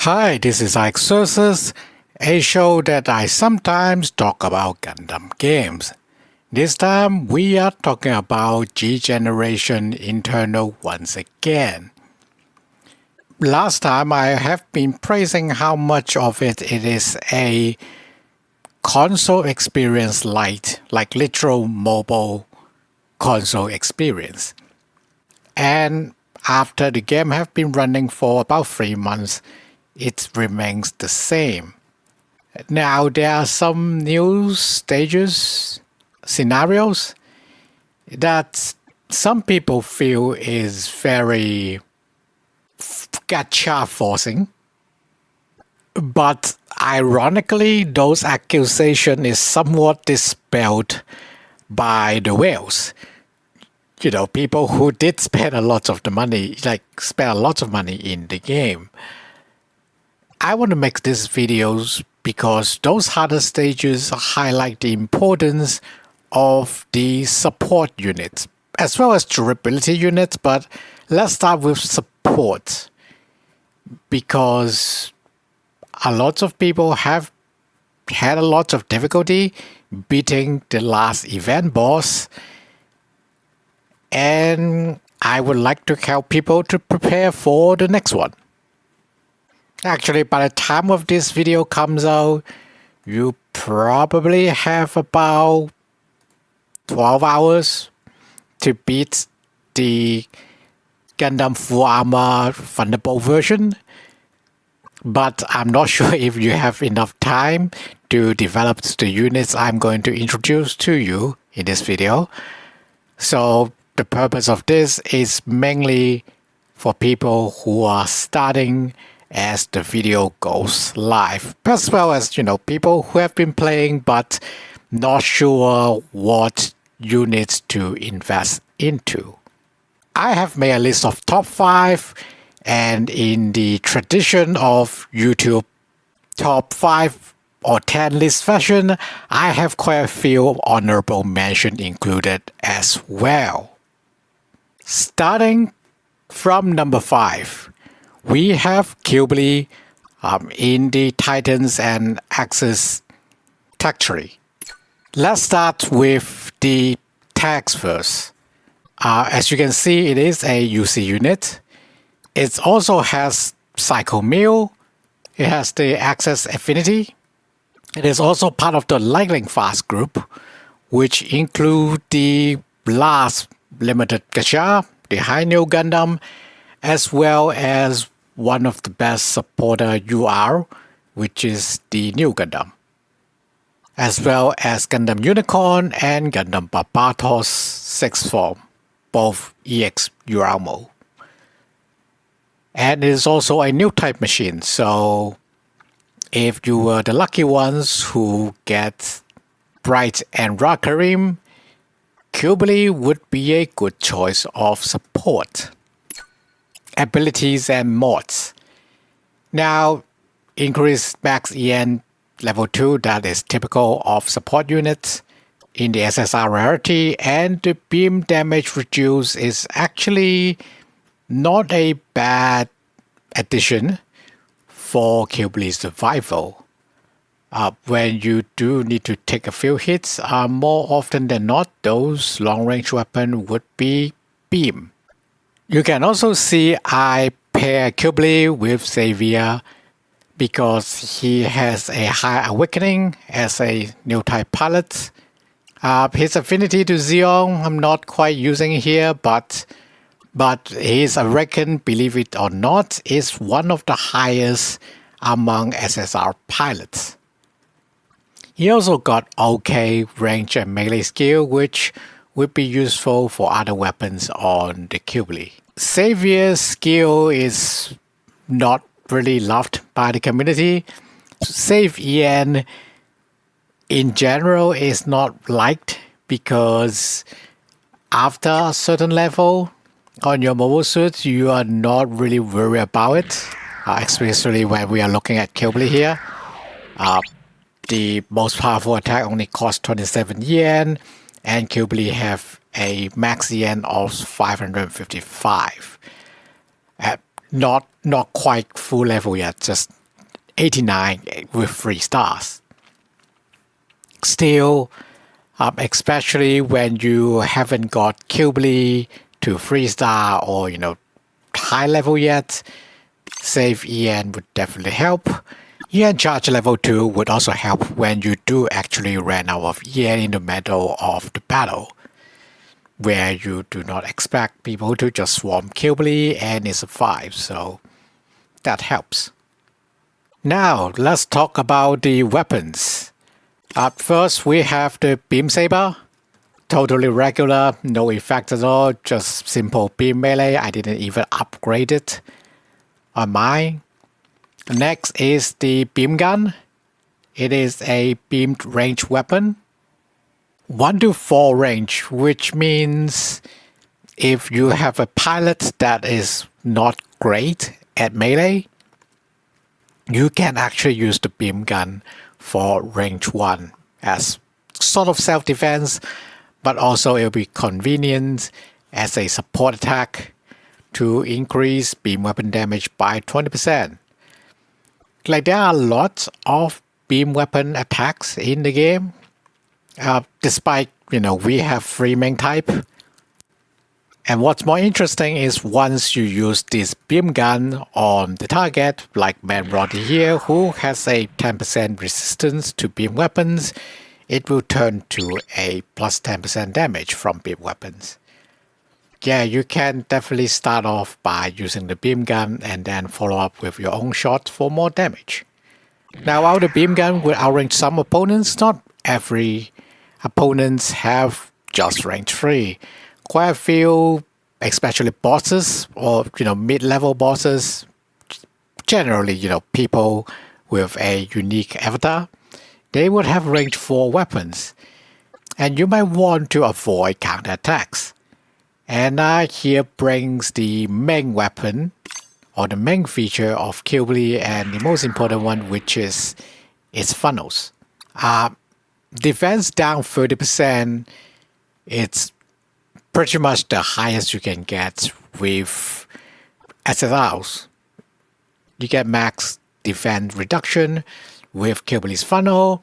Hi, this is Ixerxes, a show that I sometimes talk about Gundam games. This time we are talking about G Generation Internal once again. Last time I have been praising how much of it is a console experience light, like literal mobile console experience. And after the game have been running for about 3 months, it remains the same. Now there are some new scenarios that some people feel is very gacha forcing. But ironically, those accusations is somewhat dispelled by the whales. You know, people who did spend a lot of the money, spend a lot of money in the game. I want to make these videos because those harder stages highlight the importance of the support units, as well as durability units, but let's start with support. Because a lot of people have had a lot of difficulty beating the last event boss, and I would like to help people to prepare for the next one. Actually, by the time of this video comes out, you probably have about 12 hours to beat the Gundam Full Armor Thunderbolt version. But I'm not sure if you have enough time to develop the units I'm going to introduce to you in this video. So the purpose of this is mainly for people who are starting as the video goes live, as well as, people who have been playing but not sure what units to invest into. I have made a list of top 5, and in the tradition of YouTube top 5 or 10 list fashion, I have quite a few honorable mentions included as well. Starting from number 5. We have Qubeley in the Titans and Axis tech tree. Let's start with the tags first. As you can see, it is a UC unit. It also has Psycho Mill. It has the Access Affinity. It is also part of the Lightning Fast group, which include the last limited gacha, the High New Gundam, as well as one of the best supporter UR, which is the New Gundam, as well as Gundam Unicorn and Gundam Barbatos 6th form, both EX UR mode. And it is also a new type machine, so if you were the lucky ones who get Bright and Rakarim, Qubeley would be a good choice of support. Abilities and mods. Now, increased max EN level 2, that is typical of support units in the SSR rarity, and the beam damage reduce is actually not a bad addition for Qubeley's survival. When you do need to take a few hits, more often than not, those long-range weapons would be beam. You can also see I pair Qubeley with Xavier because he has a high awakening as a new type pilot. His affinity to Zeong I'm not quite using here, but his awakening, believe it or not, is one of the highest among SSR pilots. He also got okay range and melee skill, which would be useful for other weapons on the Qubeley. Xavier's skill is not really loved by the community. Save EN in general is not liked because after a certain level on your mobile suit, you are not really worried about it, especially when we are looking at Qubeley here. The most powerful attack only costs 27 yen, and Qubeley have a max yen of 555. not quite full level yet, just 89 with 3 stars. Still, especially when you haven't got Qubeley to 3 star or high level yet, save EN would definitely help. EN charge level 2 would also help when you do actually run out of EN in the middle of the battle, where you do not expect people to just swarm Qubeley and it's a 5, so that helps. Now let's talk about the weapons. At first we have the beam saber, totally regular, no effect at all, just simple beam melee. I didn't even upgrade it on mine. Next is the beam gun. It is a beamed range weapon. 1 to 4 range, which means if you have a pilot that is not great at melee, you can actually use the beam gun for range 1 as sort of self-defense, but also it will be convenient as a support attack to increase beam weapon damage by 20%. Like there are lots of beam weapon attacks in the game. Despite we have 3 main type. And what's more interesting is once you use this beam gun on the target, like Man Roddy here, who has a 10% resistance to beam weapons, it will turn to a plus 10% damage from beam weapons. Yeah, you can definitely start off by using the beam gun and then follow up with your own shot for more damage. Now, while the beam gun will outrange some opponents, not every opponents have just range 3. Quite a few, especially bosses or mid-level bosses, generally people with a unique avatar, they would have range 4 weapons, and you might want to avoid counterattacks. And here brings the main weapon or the main feature of Qubeley, and the most important one, which is its funnels. Defense down 30%, it's pretty much the highest you can get with SSRs. You get max defense reduction with Qubeley's funnel.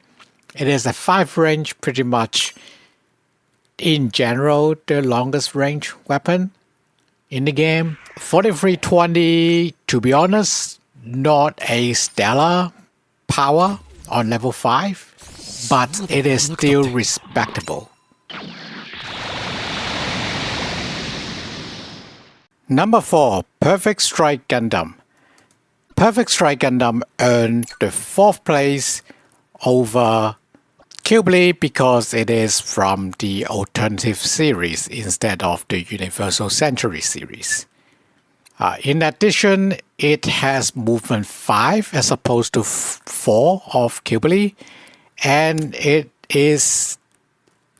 It is a 5 range, pretty much in general the longest range weapon in the game. 4320, to be honest, not a stellar power on level 5. But it is still respectable. Number 4. Perfect Strike Gundam. Perfect Strike Gundam earned the 4th place over Qubeley because it is from the alternative series instead of the Universal Century series. In addition, it has movement 5 as opposed to 4 of Qubeley. And it is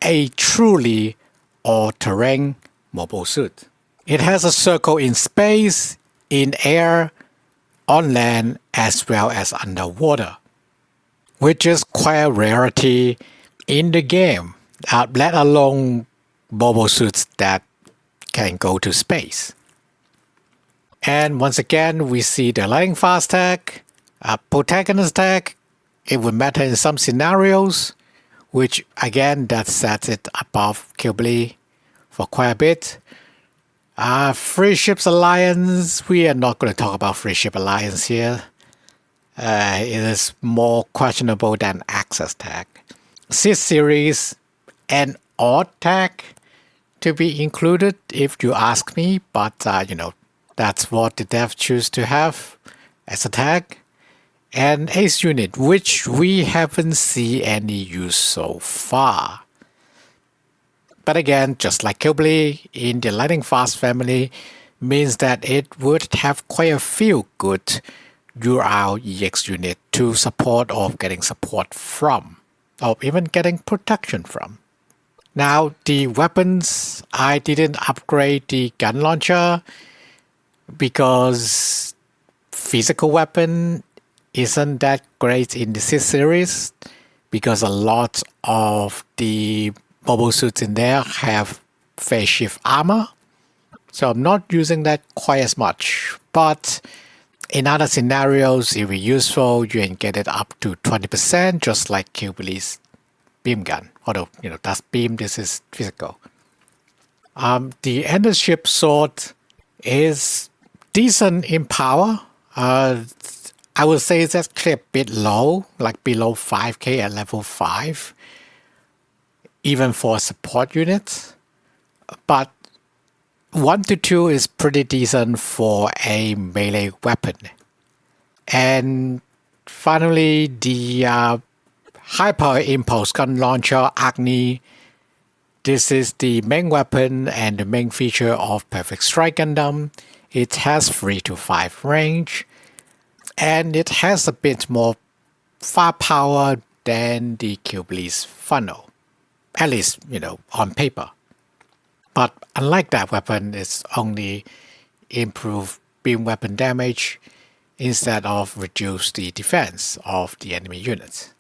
a truly all-terrain mobile suit. It has a circle in space, in air, on land, as well as underwater, which is quite a rarity in the game, let alone mobile suits that can go to space. And once again, we see the lightning fast tag, protagonist tag. It would matter in some scenarios, which again, that sets it above Qubeley for quite a bit. Free Ships Alliance, we are not going to talk about Free Ship Alliance here. It is more questionable than Access tag. Cis series, an odd tag to be included if you ask me, but that's what the devs choose to have as a tag. And Ace Unit, which we haven't seen any use so far. But again, just like Qubeley in the Lightning Fast family, means that it would have quite a few good URL EX unit to support or getting support from, or even getting protection from. Now, the weapons, I didn't upgrade the gun launcher because physical weapon isn't that great in the Cis series, because a lot of the mobile suits in there have phase shift armor. So I'm not using that quite as much. but in other scenarios, it will be useful. You can get it up to 20%, just like Qubeley's beam gun. Although, that's beam, this is physical. The Endership sword is decent in power. I would say it's actually a bit low, like below 5k at level 5, even for support units. But 1 to 2 is pretty decent for a melee weapon. And finally, the high power impulse gun launcher Agni. This is the main weapon and the main feature of Perfect Strike Gundam. It has 3 to 5 range, and it has a bit more firepower than the Qubeley's funnel, at least, on paper. But unlike that weapon, it's only improve beam weapon damage instead of reduce the defense of the enemy units.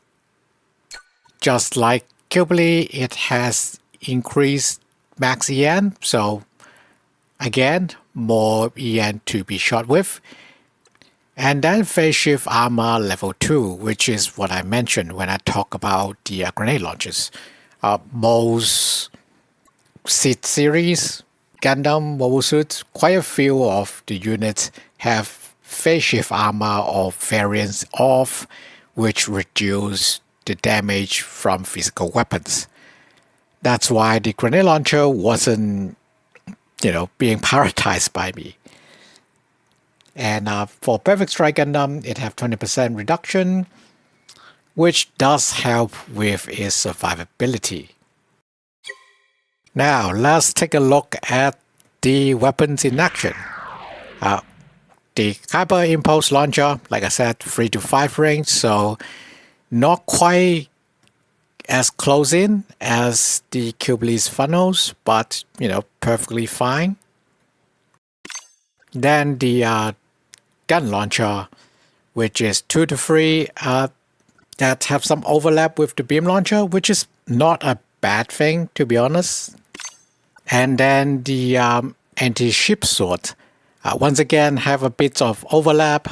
Just like Qubeley, it has increased max EN, so again, more EN to be shot with. And then phase shift armor level 2, which is what I mentioned when I talk about the grenade launchers. Most Seed series Gundam mobile suits, quite a few of the units have phase shift armor or variants of, which reduce the damage from physical weapons. That's why the grenade launcher wasn't, being prioritized by me. And for Perfect Strike Gundam, it have 20% reduction, which does help with its survivability. Now, let's take a look at the weapons in action. The Hyper Impulse Launcher, like I said, 3 to 5 range, so not quite as close in as the Qubeley's funnels, but, perfectly fine. Then the Gun Launcher, which is 2 to 3, that have some overlap with the Beam Launcher, which is not a bad thing, to be honest. And then the Anti-Ship Sword, once again, have a bit of overlap.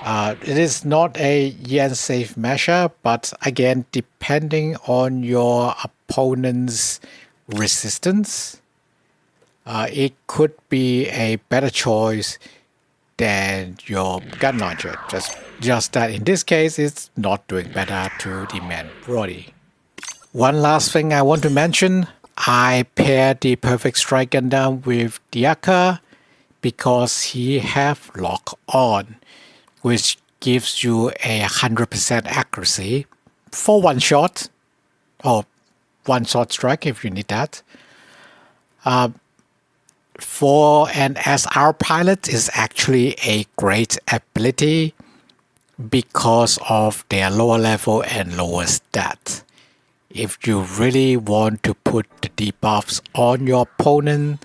It is not a EN safe measure, but again, depending on your opponent's resistance, it could be a better choice than your gun launcher. Just that in this case, it's not doing better to the main body. One last thing I want to mention, I paired the Perfect Strike Gundam with Diaka because he have lock on, which gives you a 100% accuracy for one shot, or one shot strike if you need that. For an SR pilot is actually a great ability because of their lower level and lower stat. If you really want to put the debuffs on your opponent,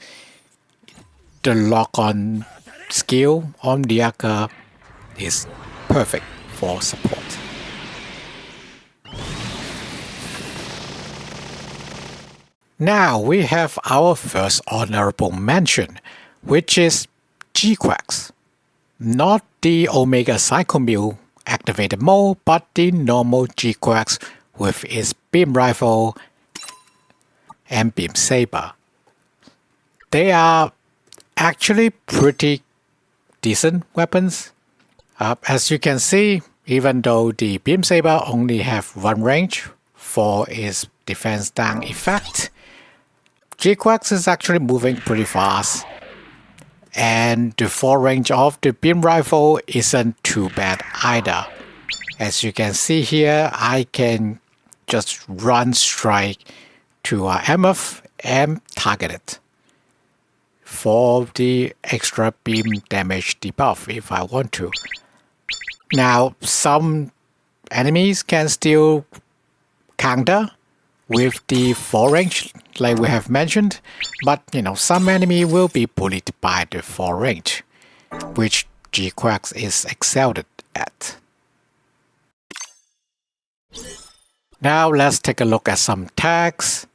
the lock-on skill on Diaka is perfect for support. Now we have our first honorable mention, which is GQuuuuuuX. Not the Omega Psychomule activated mode, but the normal GQuuuuuuX with its beam rifle and beam saber. They are actually pretty decent weapons. As you can see, even though the beam saber only have one range for its defense down effect, GQuuuuuuX is actually moving pretty fast, and the full range of the beam rifle isn't too bad either. As you can see here, I can just run straight to MF and target it for the extra beam damage debuff if I want to. Now, some enemies can still counter with the full range, like we have mentioned, but some enemy will be bullied by the full range, which GQuuuuuuX is excelled at. Now let's take a look at some tags.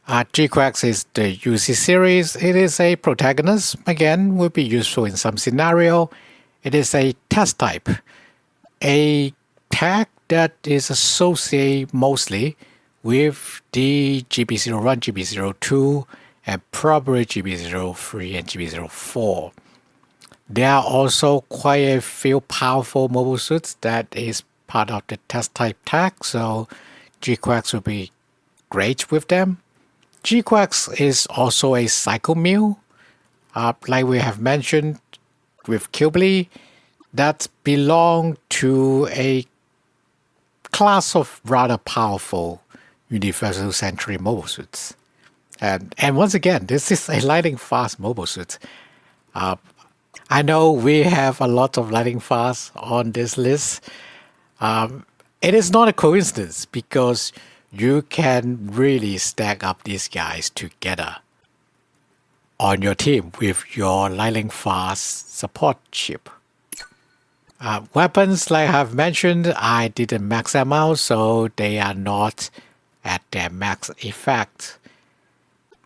GQuuuuuuX is the UC series. It is a protagonist. Again, will be useful in some scenario. It is a test type, a tag that is associated mostly with the GB01, GB02, and probably GB03 and GB04. There are also quite a few powerful mobile suits that is part of the test type tag, so GQuuuuuuX will be great with them. GQuuuuuuX is also a cycle mill, like we have mentioned with Qubeley, that belong to a class of rather powerful universal century mobile suits. And once again, this is a lightning fast mobile suit. I know we have a lot of lightning fast on this list. It is not a coincidence because you can really stack up these guys together on your team with your lightning fast support chip. Weapons, like I've mentioned, I didn't max them out, so they are not at their max effect.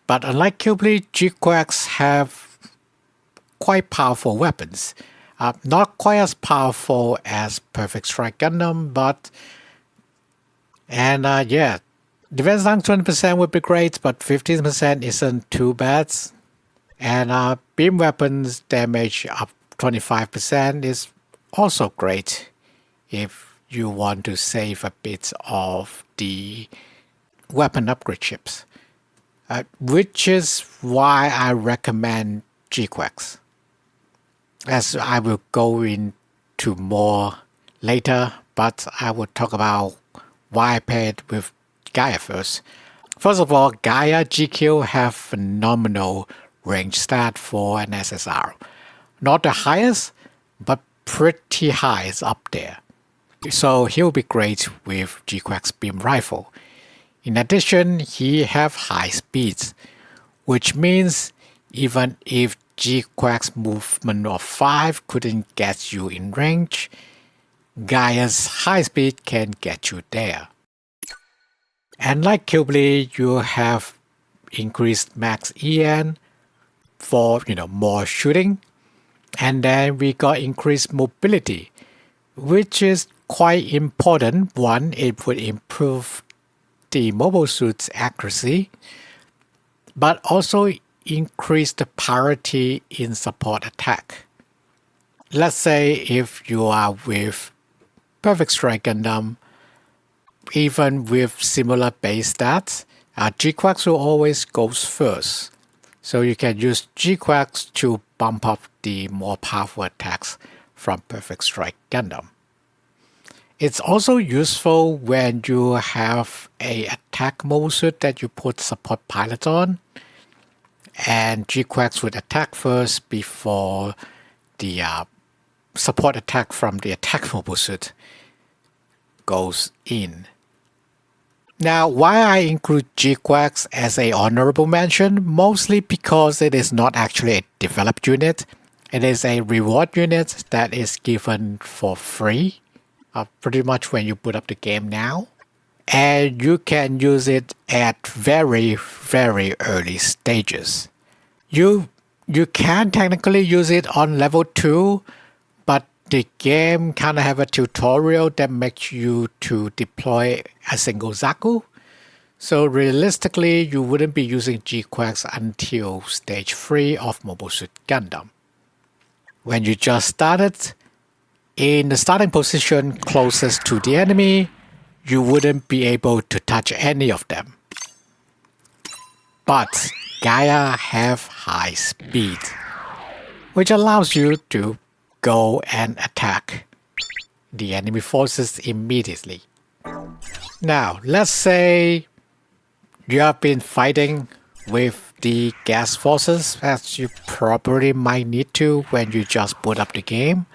But unlike Qubeley, GQuuuuuuX have quite powerful weapons. Not quite as powerful as Perfect Strike Gundam, but defense down 20% would be great, but 15% isn't too bad. And beam weapons damage up 25% is also great if you want to save a bit of the weapon upgrade chips, which is why I recommend GQuuuuuuX. As I will go into more later, but I will talk about why I paired with Gaia first. First of all, Gaia GQ have phenomenal range stat for an SSR. Not the highest, but pretty high is up there. So he'll be great with GQuuuuuuX beam rifle. In addition, he have high speeds, which means even if GQuuuuuuX movement of 5 couldn't get you in range, Gaia's high speed can get you there. And like Qubeley, you have increased max EN for more shooting, and then we got increased mobility, which is quite important. One, it would improve the mobile suit's accuracy, but also increase the parity in support attack. Let's say if you are with Perfect Strike Gundam, even with similar base stats, GQuuuuuuX will always goes first. So you can use GQuuuuuuX to bump up the more powerful attacks from Perfect Strike Gundam. It's also useful when you have a attack mobile suit that you put support pilot on, and GQuuuuuuX would attack first before the support attack from the attack mobile suit goes in. Now, why I include GQuuuuuuX as a honorable mention? Mostly because it is not actually a developed unit. It is a reward unit that is given for free, pretty much when you put up the game now. And you can use it at very, very early stages. You can technically use it on level 2, but the game kind of have a tutorial that makes you to deploy a single Zaku. So realistically, you wouldn't be using GQuuuuuuX until stage 3 of Mobile Suit Gundam. When you just started, in the starting position closest to the enemy, you wouldn't be able to touch any of them. But Gaia have high speed, which allows you to go and attack the enemy forces immediately. Now, let's say you have been fighting with the gas forces, as you probably might need to when you just boot up the game.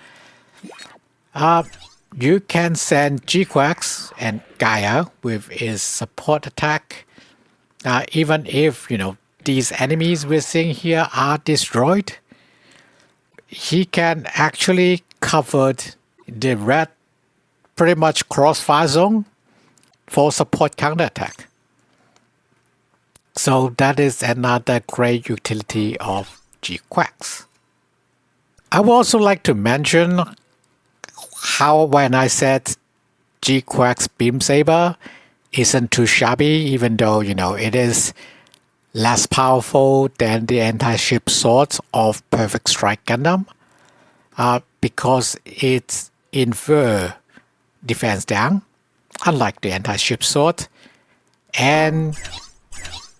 You can send GQuuuuuuX and Gaia with his support attack. Even if, these enemies we're seeing here are destroyed, he can actually cover the red, pretty much crossfire zone for support counterattack. So that is another great utility of GQuuuuuuX. I would also like to mention how when I said GQuuuuuuX Beam Saber isn't too shabby, even though, it is less powerful than the anti-ship sword of Perfect Strike Gundam, because it's infer defense down, unlike the anti-ship sword, and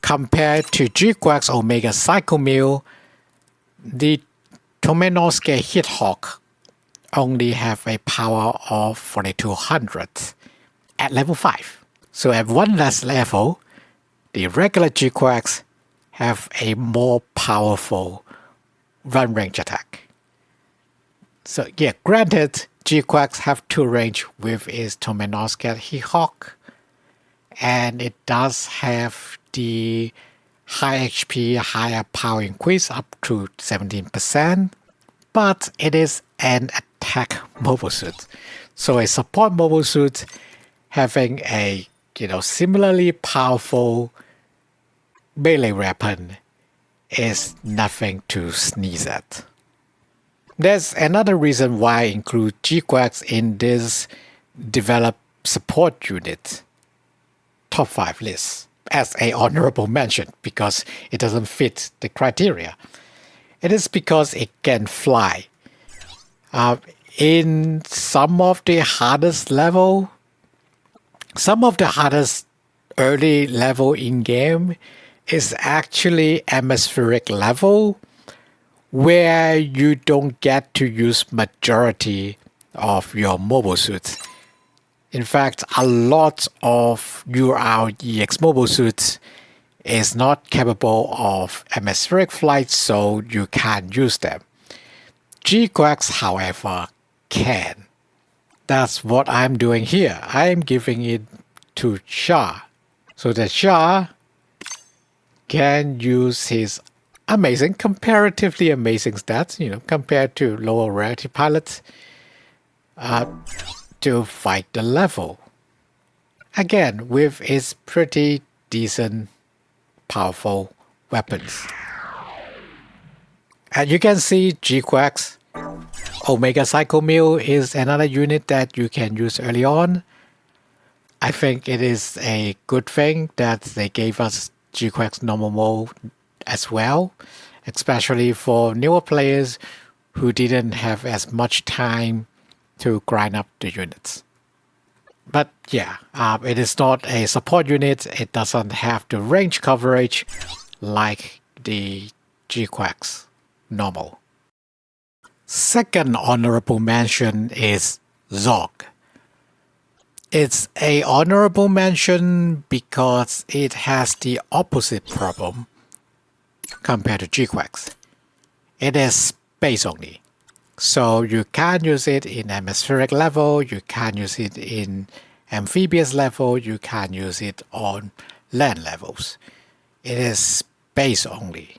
compared to GQuuuuuuX Omega Cycle Mill, the Tomenosuke Hithawk only have a power of 4200 at level 5. So at one less level, the regular GQuuuuuuX have a more powerful run range attack. So yeah, granted, GQuuuuuuX have 2 range with its Tomenosuke Hithawk, and it does have the high HP, higher power increase up to 17%, but it is an attack mobile suit. So a support mobile suit having a similarly powerful melee weapon is nothing to sneeze at. There's another reason why I include GQuuuuuuX in this develop support unit top 5 list as a honorable mention, because it doesn't fit the criteria. It is because it can fly. In some of the hardest early level in game is actually atmospheric level, where you don't get to use majority of your mobile suits. In fact, a lot of UREX mobile suits is not capable of atmospheric flight, so you can't use them. GQuuuuuuX, however, can. That's what I'm doing here. I'm giving it to Shah, so that Shah can use his comparatively amazing stats, compared to lower rarity pilots, to fight the level. Again, with its pretty decent, powerful weapons. And you can see GQuuuuuuX Omega Cycle Mill is another unit that you can use early on. I think it is a good thing that they gave us GQuuuuuuX normal mode as well, especially for newer players who didn't have as much time to grind up the units. But yeah, it is not a support unit. It doesn't have the range coverage like the GQuuuuuuX normal. Second honorable mention is Zeong. It's a honorable mention because it has the opposite problem compared to GQuuuuuX. It is space only. So you can't use it in atmospheric level, you can't use it in amphibious level, you can't use it on land levels. It is space only.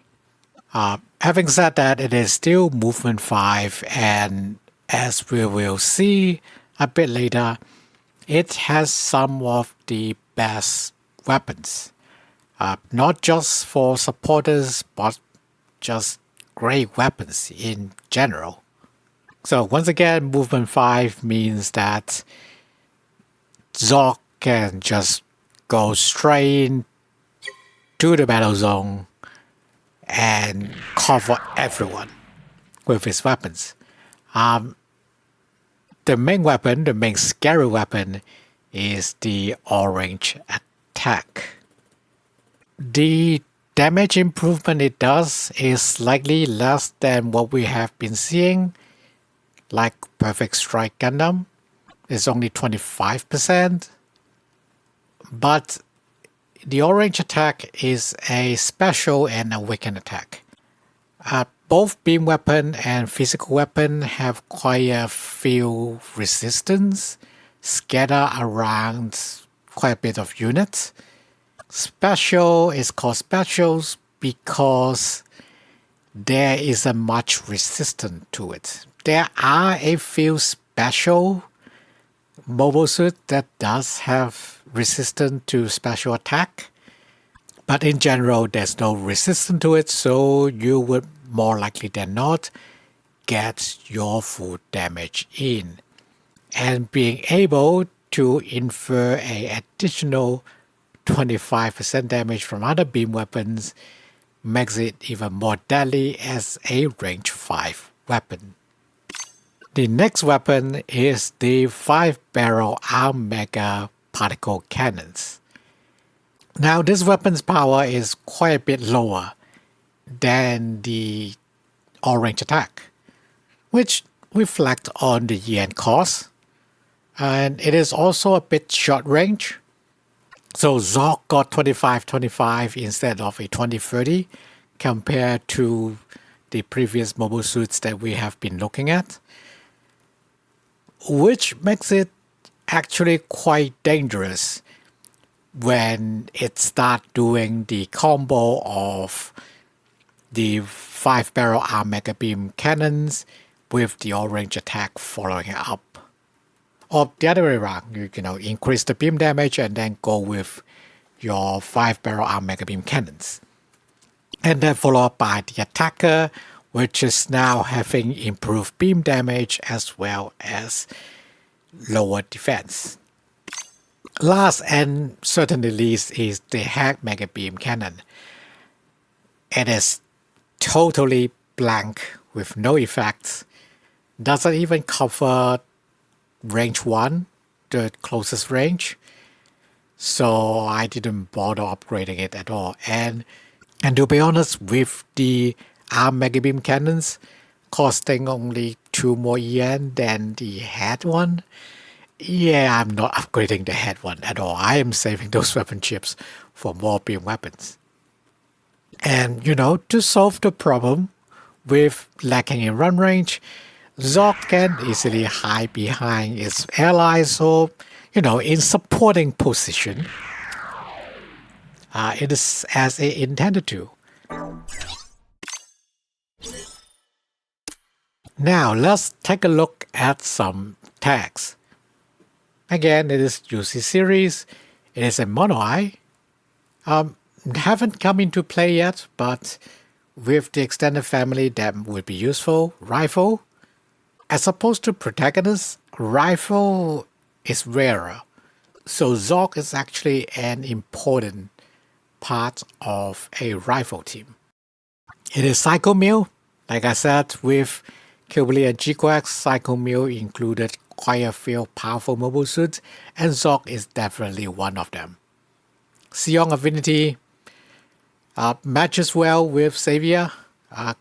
Having said that, it is still movement 5, and as we will see a bit later, it has some of the best weapons. Not just for supporters, but just great weapons in general. So once again, movement 5 means that Zeong can just go straight to the battle zone and cover everyone with his weapons. The main weapon, the main scary weapon, is the orange attack. The damage improvement it does is slightly less than what we have been seeing, like Perfect Strike Gundam. It's only 25%. But the orange attack is a special and a weakened attack. Both beam weapon and physical weapon have quite a few resistance scattered around quite a bit of units. Special is called specials because there isn't much resistance to it. There are a few special mobile suits that does have resistance to special attack, But in general, there's no resistance to it, so you would more likely than not get your full damage in. And being able to infer an additional 25% damage from other beam weapons makes it even more deadly as a range 5 weapon. The next weapon is the 5-barrel arm mega particle cannons. Now this weapon's power is quite a bit lower than the all-range attack, which reflects on the yen cost, and it is also a bit short range. So Zeong got 25-25 instead of a 20-30 compared to the previous mobile suits that we have been looking at, which makes it actually quite dangerous when it starts doing the combo of the 5-barrel arm mega beam cannons with the all-range attack following it up. Or the other way around, you increase the beam damage and then go with your 5-barrel arm mega beam cannons. And then followed by the attacker, which is now having improved beam damage as well as lower defense. Last and certainly least is the Hack Mega Beam Cannon. It is totally blank with no effects, doesn't even cover range 1, the closest range, so I didn't bother upgrading it at all. And to be honest, with the arm mega beam cannons costing only 2 more yen than the head one, yeah, I'm not upgrading the head one at all. I am saving those weapon chips for more beam weapons. And to solve the problem with lacking in run range, Zeong can easily hide behind its allies or, in supporting position. It is as it intended to. Now let's take a look at some tags. Again, it is UC series. It is a mono eye. Haven't come into play yet, but with the extended family that would be useful. Rifle. As opposed to protagonist, rifle is rarer. So Zeong is actually an important part of a rifle team. It is Psycho Mill. Like I said, with Qubeley and GQuuuuuuX, Psycho Mill included quite a few powerful mobile suits, and Zeong is definitely one of them. Zeong Affinity matches well with Xavier,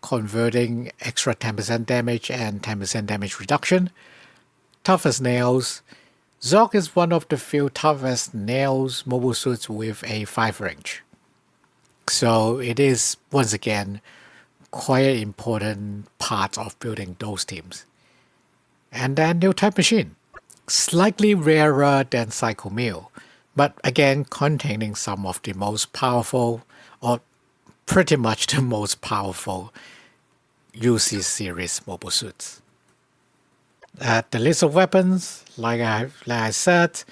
converting extra 10% damage and 10% damage reduction. Tough as nails. Zeong is one of the few tough as nails mobile suits with a 5 range. So it is, once again, quite an important part of building those teams. And then New Type Machine. Slightly rarer than Psycho Mill, but again containing some of the most powerful, or pretty much the most powerful UC series mobile suits. The list of weapons, like I said,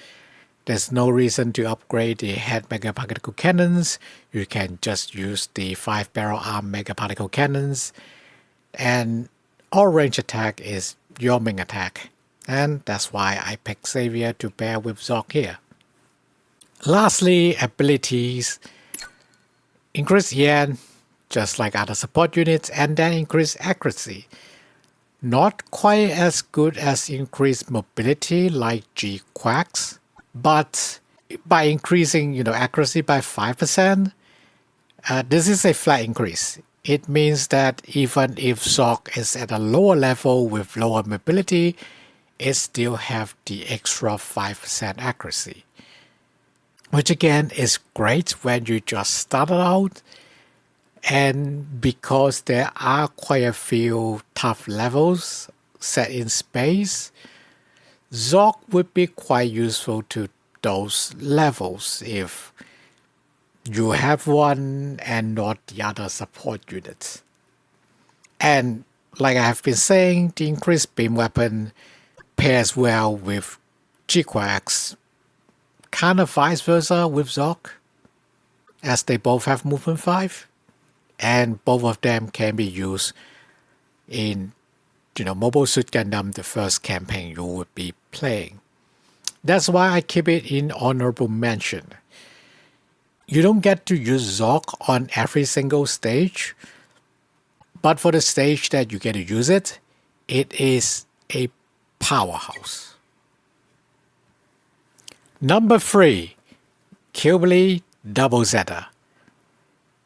there's no reason to upgrade the head mega particle cannons. You can just use the 5-barrel arm mega particle cannons, and all range attack is your main attack, and that's why I picked Xavier to pair with Zeong here. Lastly, abilities. Increase yen, just like other support units, and then increase accuracy. Not quite as good as increased mobility like GQuuuuuuX, but by increasing accuracy by 5%, this is a flat increase. It means that even if Zeong is at a lower level with lower mobility, it still have the extra 5% accuracy. Which again is great when you just started out, and because there are quite a few tough levels set in space, Zeong would be quite useful to those levels if you have one and not the other support units. And like I have been saying, the increased beam weapon pairs well with GQuuuuuuX, kind of vice versa with Zeong. as they both have movement 5, and both of them can be used in Mobile Suit Gundam, the first campaign you would be playing. That's why I keep it in honorable mention. You don't get to use Zeong on every single stage, but for the stage that you get to use it, it is a powerhouse. Number 3, Qubeley Double Zeta.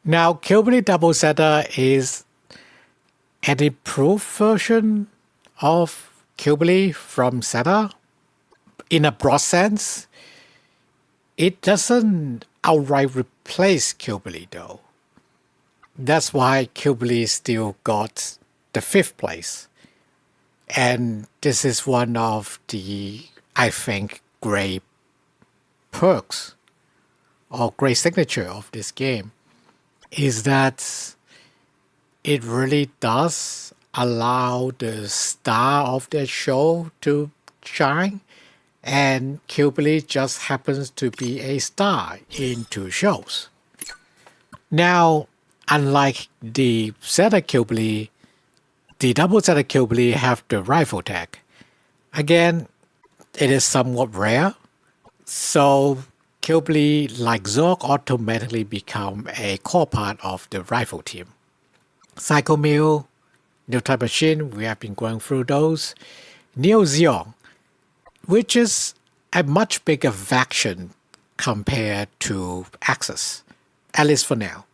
Now, Qubeley Double Zeta is an improved version of Qubeley from Zeta. In a broad sense, it doesn't outright replace Qubeley though. That's why Qubeley still got the 5th place. And this is one of the, I think, great perks or great signature of this game is that it really does allow the star of the show to shine, and Qubeley just happens to be a star in 2 shows. Now, unlike the Zeta Qubeley, the Double Zeta Qubeley have the rifle tag. Again, it is somewhat rare, so Qubeley, like Zeong, automatically become a core part of the rifle team. Psycho Mill, new type machine, we have been going through those. Neo Zeong, which is a much bigger faction compared to Axis, at least for now.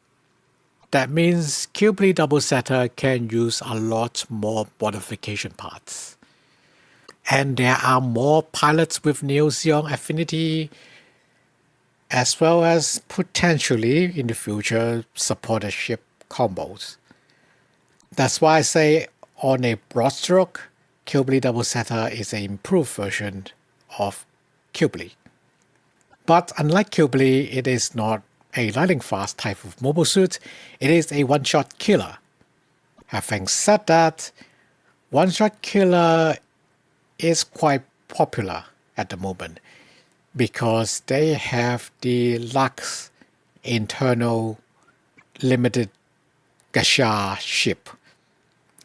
That means Qubeley Double Zeta can use a lot more modification parts. And there are more pilots with Neo Zeong affinity, as well as potentially in the future supported ship combos. That's why I say on a broad stroke, Qubeley Double Zeta is an improved version of Qubeley. But unlike Qubeley, it is not a lightning fast type of mobile suit, it is a one-shot killer. Having said that, one-shot killer is quite popular at the moment because they have the Lux internal limited Gasha ship,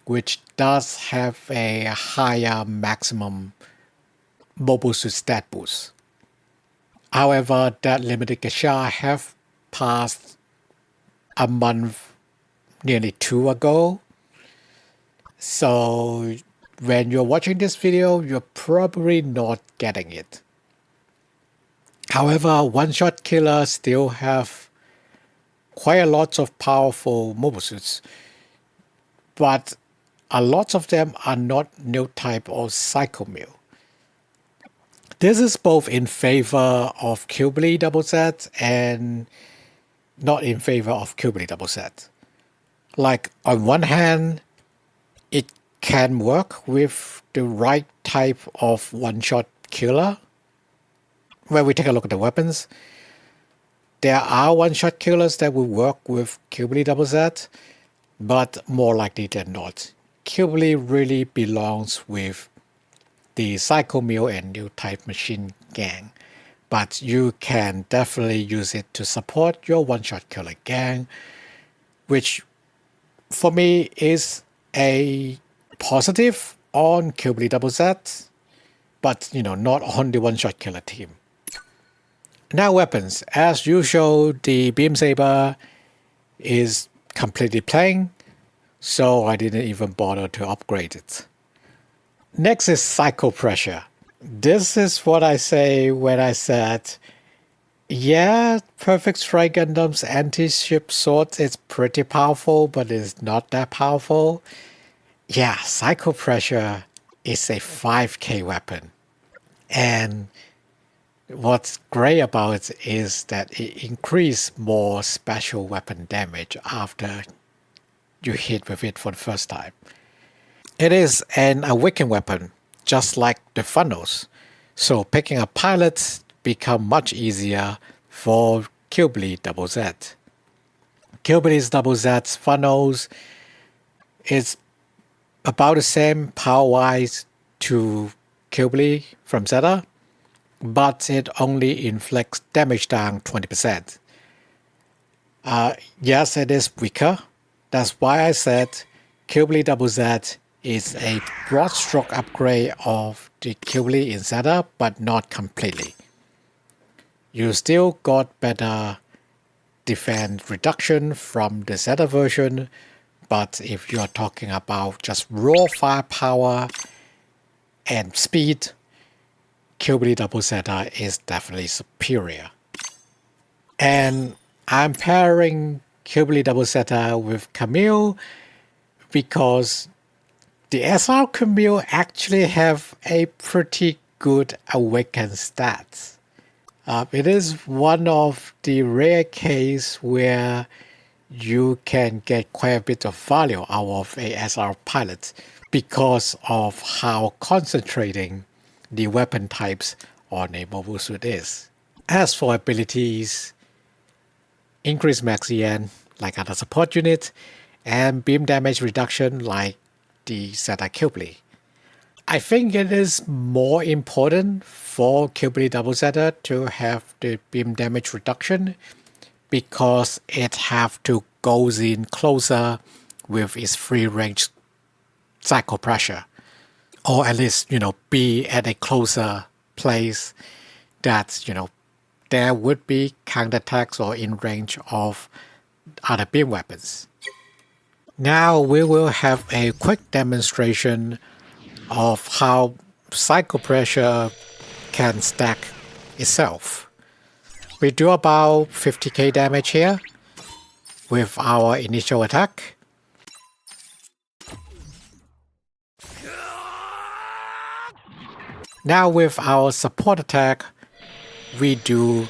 which does have a higher maximum mobile suit stat boost. However, that limited Gasha have passed a month, nearly 2 ago. So when you're watching this video, you're probably not getting it. However, one-shot killers still have quite a lot of powerful mobile suits, but a lot of them are not new type or Psycho Mill. This is both in favor of Qubeley Double Z and not in favor of Qubeley Double Z. Like, on one hand, it can work with the right type of one-shot killer. When we take a look at the weapons, there are one-shot killers that will work with Qubeley Double Z, but more likely than not, Qubeley really belongs with the Psycho Mill and new type machine gang. But you can definitely use it to support your one-shot killer gang, which for me is a positive on Qubeley Double Z, but not on the one-shot killer team. Now weapons, as usual, the Beam Saber is completely plain, so I didn't even bother to upgrade it. Next is Psycho Pressure. This is what I say when I said, yeah, Perfect Strike Gundam's anti-ship sword is pretty powerful, but it's not that powerful. Yeah, Psycho Pressure is a 5k weapon. And what's great about it is that it increases more special weapon damage after you hit with it for the first time. It is an awakened weapon, just like the funnels, so picking up pilots become much easier for Qubeley Double Z. Qubeley's Double Z's funnels is about the same power-wise to Qubeley from Zeta, but it only inflicts damage down 20%. Yes, it is weaker. That's why I said Qubeley Double Z is a broad stroke upgrade of the Qubeley in Zeta, but not completely. You still got better defense reduction from the Zeta version, but if you're talking about just raw firepower and speed, Qubeley Double Zeta is definitely superior. And I'm pairing Qubeley Double Zeta with Camille because the SR Camille actually have a pretty good awakened stats. It is one of the rare case where you can get quite a bit of value out of a SR pilot because of how concentrating the weapon types on a mobile suit is. As for abilities, increased max EN like other support unit, and beam damage reduction like the Zeta Qubeley. I think it is more important for Qubeley Double Zeta to have the beam damage reduction because it have to go in closer with its free range cycle pressure, or at least be at a closer place that there would be counterattacks or in range of other beam weapons. Now we will have a quick demonstration of how cycle pressure can stack itself. We do about 50k damage here with our initial attack. Now with our support attack, we do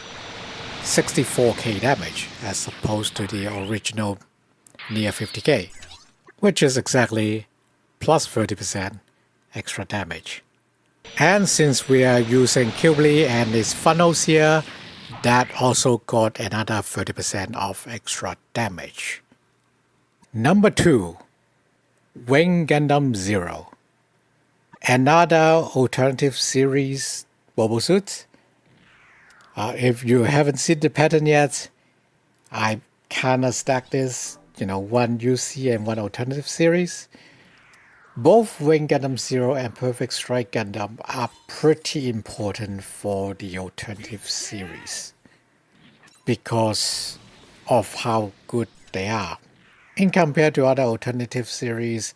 64k damage as opposed to the original near 50k, which is exactly plus 30% extra damage. And since we are using Qubeley and its funnels here, that also got another 30% of extra damage. Number 2, Wing Gundam 0. Another alternative series mobile suit. If you haven't seen the pattern yet, I kinda stacked this, one UC and one alternative series. Both Wing Gundam 0 and Perfect Strike Gundam are pretty important for the alternative series because of how good they are in compared to other alternative series,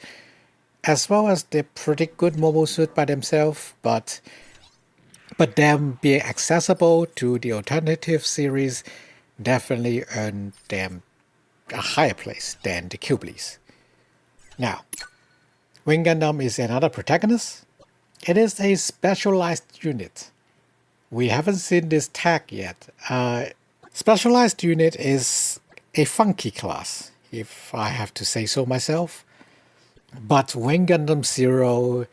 as well as they're pretty good mobile suit by themselves, but them being accessible to the alternative series definitely earn them a higher place than the Qubeleys. Now, Wing Gundam is another protagonist. It is a specialized unit. We haven't seen this tag yet. Specialized unit is a funky class, if I have to say so myself. But Wing Gundam 0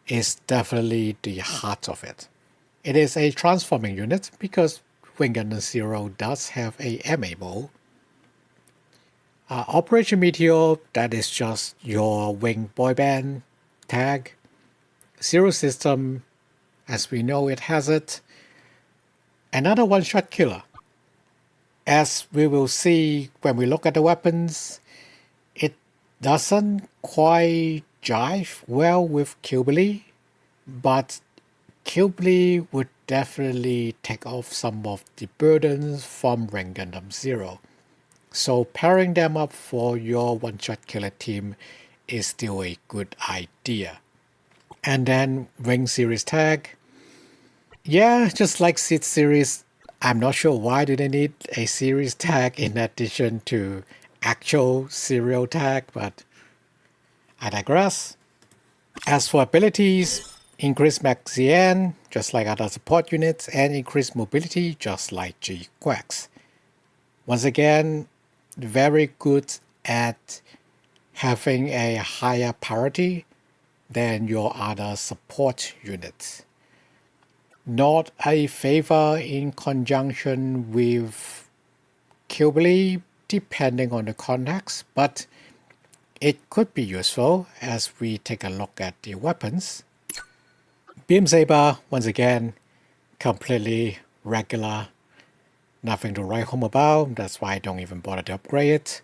is definitely the heart of it. It is a transforming unit because Wing Gundam 0 does have a MA mode. Operation Meteor, that is just your wing boyband tag. Zero System, as we know it has it. Another one-shot killer. As we will see when we look at the weapons, it doesn't quite jive well with Qubeley, but Qubeley would definitely take off some of the burdens from Wing Gundam 0. So pairing them up for your one-shot killer team is still a good idea. And then Wing Series tag. Yeah, just like Seed Series, I'm not sure why do they need a series tag in addition to actual serial tag, but I digress. As for abilities, increase max EN, just like other support units, and increase mobility, just like GQuuuuuuX. Once again, very good at having a higher priority than your other support units. Not a favor in conjunction with Qubeley depending on the context, but it could be useful as we take a look at the weapons. Beam Saber, once again, completely regular Nothing to write home about, that's why I don't even bother to upgrade it.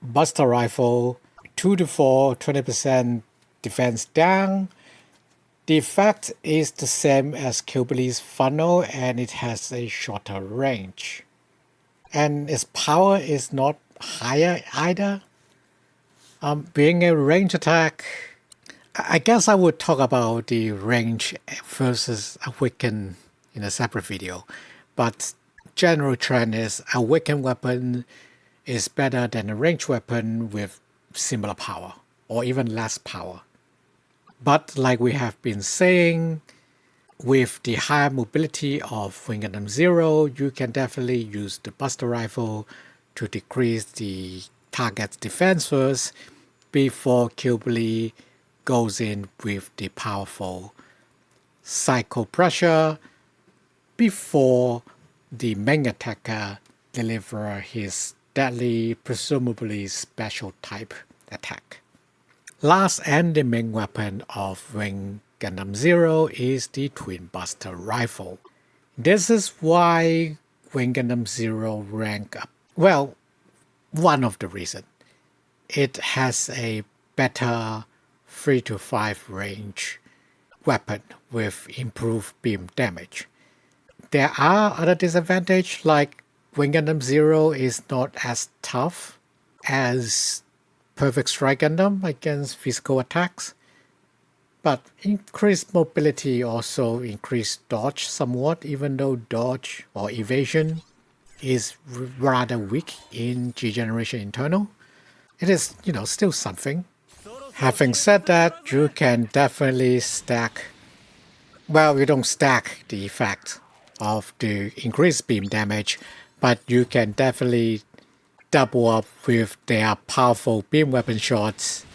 Buster Rifle, 2 to 4, 20% defense down. The effect is the same as Qubeley's funnel and it has a shorter range. And its power is not higher either. Being a range attack, I guess I would talk about the range versus awaken in a separate video. But general trend is a weakened weapon is better than a ranged weapon with similar power or even less power. But like we have been saying, with the higher mobility of Wing Gundam Zero, you can definitely use the Buster Rifle to decrease the target's defense first before Qubeley goes in with the powerful Psycho Pressure before the main attacker delivers his deadly, presumably special type attack. Last and the main weapon of Wing Gundam Zero is the Twin Buster Rifle. This is why Wing Gundam Zero rank up. Well, one of the reasons. It has a better 3 to 5 range weapon with improved beam damage. There are other disadvantages, like Wing Gundam Zero is not as tough as Perfect Strike Gundam against physical attacks, but increased mobility also increased dodge somewhat, even though dodge or evasion is rather weak in G Generation Internal. It is, still something. Having said that, you can definitely stack. Well, you don't stack the effect of the increased beam damage, but you can definitely double up with their powerful beam weapon shots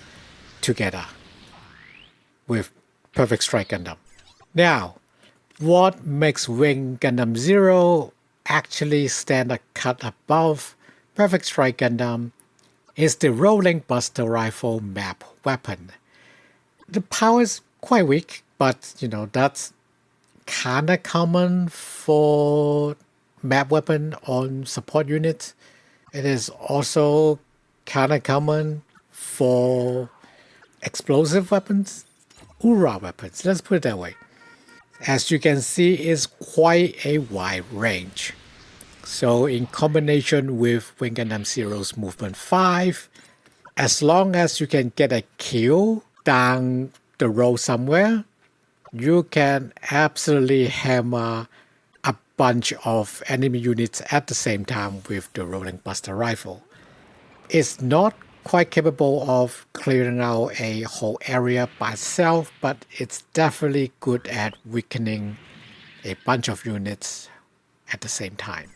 together with Perfect Strike Gundam. Now, what makes Wing Gundam Zero actually stand a cut above Perfect Strike Gundam is the Rolling Buster Rifle map weapon. The power is quite weak, but that's kinda common for map weapon on support units. It is also kinda common for explosive weapons, Ura weapons, let's put it that way. As you can see, it's quite a wide range. So in combination with Wing Gundam Zero's Movement 5, as long as you can get a kill down the road somewhere, you can absolutely hammer a bunch of enemy units at the same time with the Rolling Buster Rifle. It's not quite capable of clearing out a whole area by itself, but it's definitely good at weakening a bunch of units at the same time.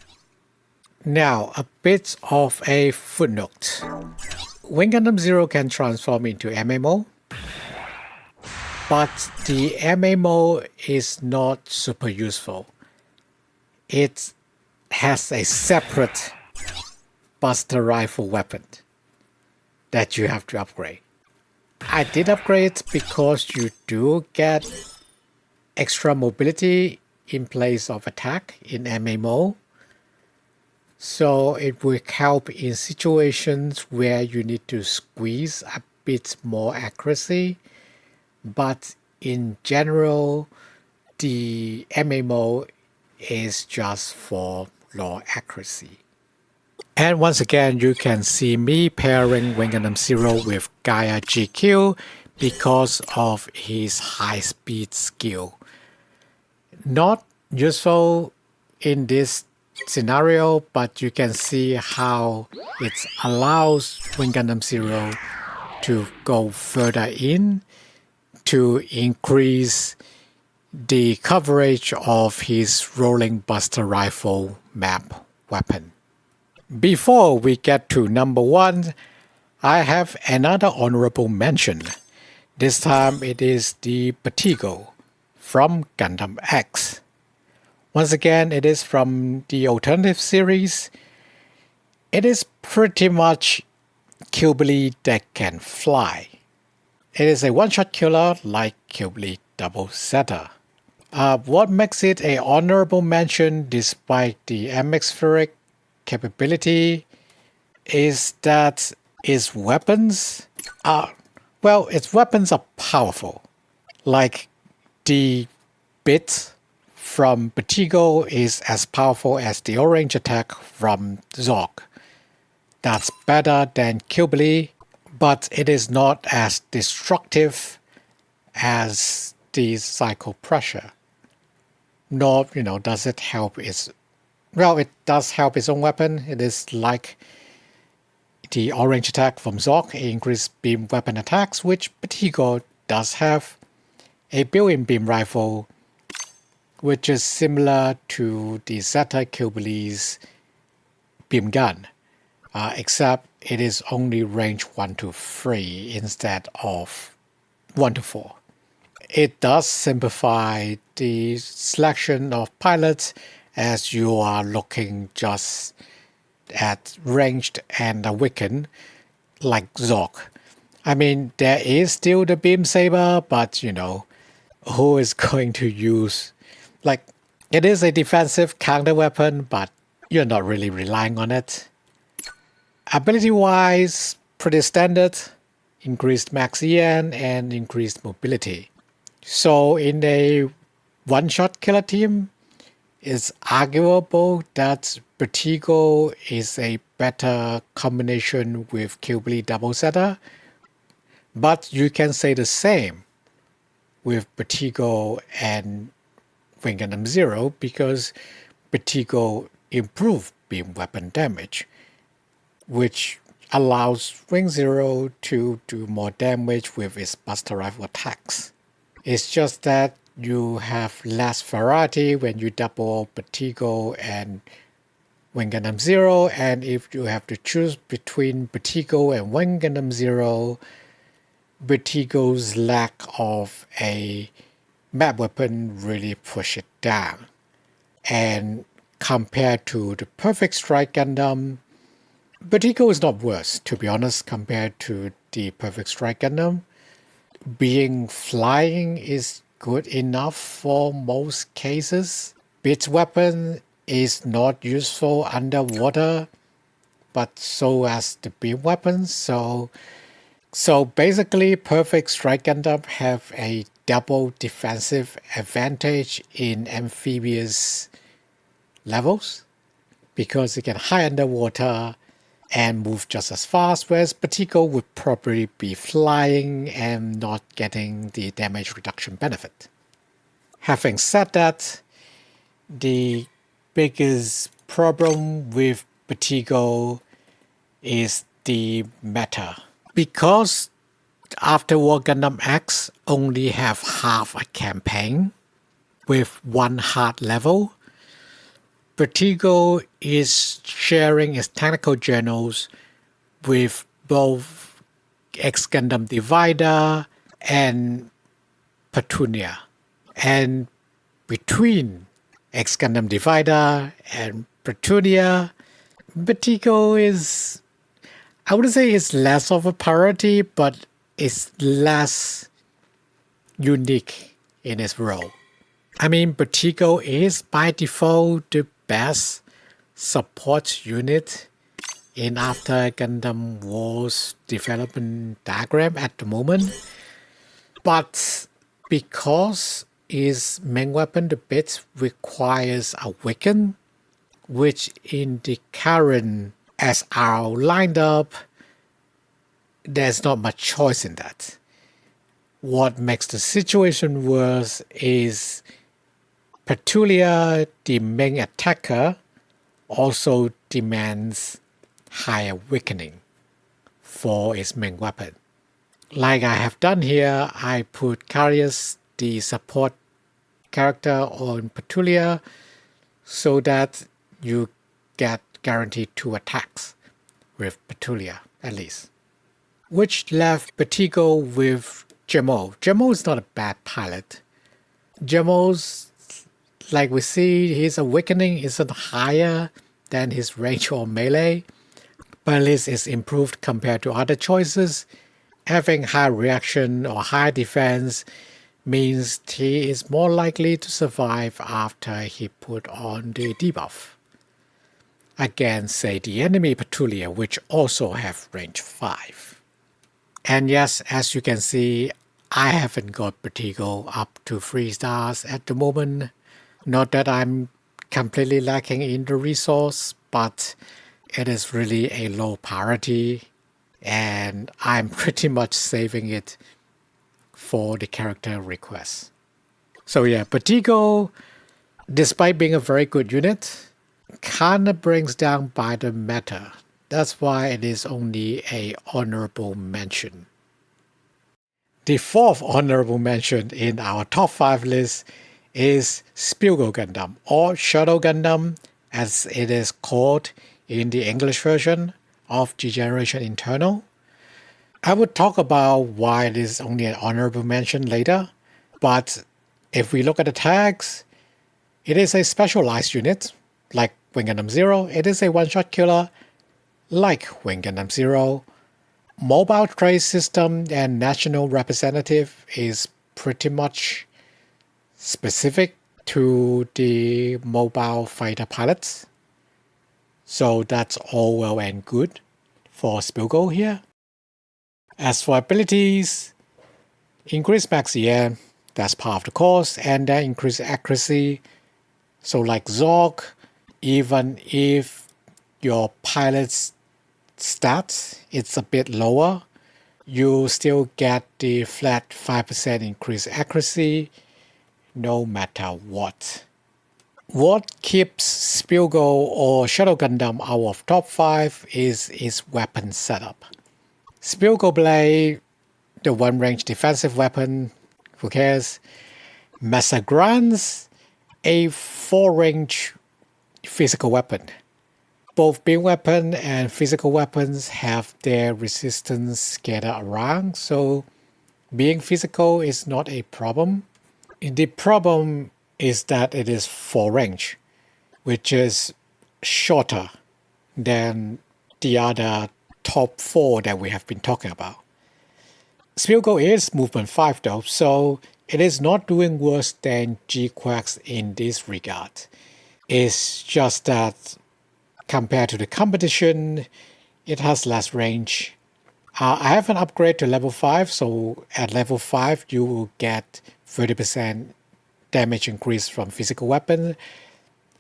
Now, a bit of a footnote. Wing Gundam Zero can transform into MMO, but the MMO is not super useful. It has a separate Buster Rifle weapon that you have to upgrade. I did upgrade because you do get extra mobility in place of attack in MMO. So it will help in situations where you need to squeeze a bit more accuracy. But in general, the MMO is just for low accuracy. And once again, you can see me pairing Wing Gundam Zero with Gaia GQ because of his high speed skill. Not useful in this scenario, but you can see how it allows Wing Gundam Zero to go further in to increase the coverage of his Rolling Buster Rifle map weapon. Before we get to number 1, I have another honorable mention. This time it is the Bertigo from Gundam X. Once again, it is from the alternative series. It is pretty much Qubeley that can fly. It is a one-shot killer like Qubeley Double Zeta. What makes it a honorable mention despite the atmospheric capability is that its weapons are, well, its weapons are powerful. Like the bit from Bertigo is as powerful as the orange attack from Zeong. That's better than Qubeley, but it is not as destructive as the cycle pressure. Nor, does it help its, well, it does help its own weapon. It is like the orange attack from Zeong, increased beam weapon attacks, which Bertigo does have. A built-in beam rifle, which is similar to the Zeta Qubeley's beam gun, except it is only range 1 to 3 instead of 1 to 4. It does simplify the selection of pilots as you are looking just at ranged and a weakened like Zeong. I mean, there is still the beam saber, but who is going to use, like, it is a defensive counter weapon, but you're not really relying on it. Ability wise, pretty standard, increased max EN and increased mobility. So in a one-shot killer team, it's arguable that Bertigo is a better combination with Qubeley double Zeta, but you can say the same with Bertigo and Wing Gundam Zero because Bertigo improved beam weapon damage, which allows Wing Zero to do more damage with its buster rifle attacks. It's just that you have less variety when you double Bertigo and Wing Gundam Zero, and if you have to choose between Bertigo and Wing Gundam Zero, Bertigo's lack of a map weapon really push it down. And compared to the Perfect Strike Gundam, Bertigo is not worse, to be honest, compared to the Perfect Strike Gundam. Being flying is good enough for most cases. Its weapon is not useful underwater, but so as the beam weapons. So basically, Perfect Strike Gundam have a double defensive advantage in amphibious levels because it can hide underwater and move just as fast, whereas Bertigo would probably be flying and not getting the damage reduction benefit. Having said that, the biggest problem with Bertigo is the meta. Because After War Gundam X only have half a campaign with one hard level, Bertigo is sharing its technical journals with both X Gundam Divider and Petunia. And between X Gundam Divider and Petunia, Bertigo is, I wouldn't say it's less of a priority, but it's less unique in its role. I mean, Bertigo is by default the best support unit in After Gundam War's development diagram at the moment. But because its main weapon, the bit, requires a weaken, which in the current SR lined up, there's not much choice in that. What makes the situation worse is Petunia, the main attacker, also demands higher weakening for its main weapon. Like I have done here, I put Carius, the support character, on Petunia so that you get guaranteed 2 attacks with Petunia at least. Which left Bertigo with Jemo. Jemo is not a bad pilot. Jemo's, like we see, his awakening isn't higher than his range or melee, but at least it's improved compared to other choices. Having high reaction or high defense means he is more likely to survive after he put on the debuff against, say, the enemy Petulia, which also have range 5. And yes, as you can see, I haven't got Bertigo up to 3 stars at the moment. Not that I'm completely lacking in the resource, but it is really a low priority, and I'm pretty much saving it for the character requests. So yeah, Bertigo, despite being a very good unit, kinda brings down by the meta. That's why it is only a honorable mention. The fourth honorable mention in our top 5 list is Spilgo Gundam, or Shuttle Gundam as it is called in the English version of G Generation Internal. I would talk about why it is only an honorable mention later, but if we look at the tags, it is a specialized unit, like Wing Gundam Zero. It is a one-shot killer, like Wing Gundam Zero. Mobile trade system and national representative is pretty much specific to the mobile fighter pilots. So that's all well and good for Spilgo here. As for abilities, increase max EM, that's part of the course, and then increase accuracy. So like Zeong, even if your pilot's stats it's a bit lower, you still get the flat 5% increased accuracy no matter what. What keeps Spilgo or Shuttle Gundam out of top 5 is its weapon setup. Spilgo Blade, the one range defensive weapon, who cares? Massagran's a 4 range physical weapon. Both beam weapon and physical weapons have their resistance scattered around, so being physical is not a problem. The problem is that it is 4 range, which is shorter than the other top 4 that we have been talking about. Spilgo is movement 5 though, so it is not doing worse than GQuuuuuuX in this regard. It's just that compared to the competition, it has less range. I have an upgrade to level 5, so at level 5 you will get 30% damage increase from physical weapon,